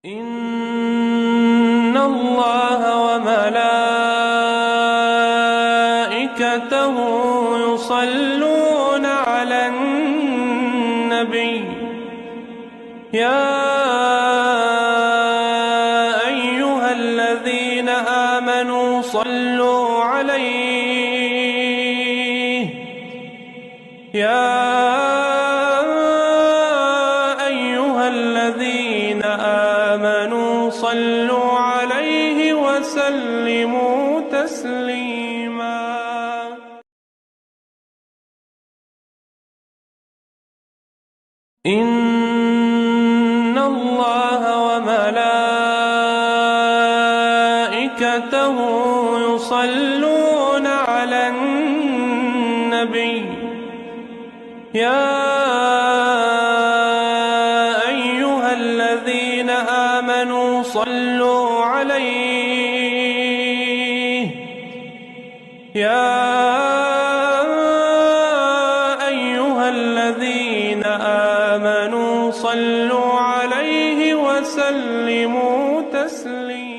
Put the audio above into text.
إن الله وملائكته يصلون على النبي يا أيها الذين آمنوا صلوا عليه صلوا عليه وسلموا تسليما. إن الله وملائكته يصلون على النبي يا أيها الذين آمنوا صلوا عليه صلوا عليه وسلموا تسليما.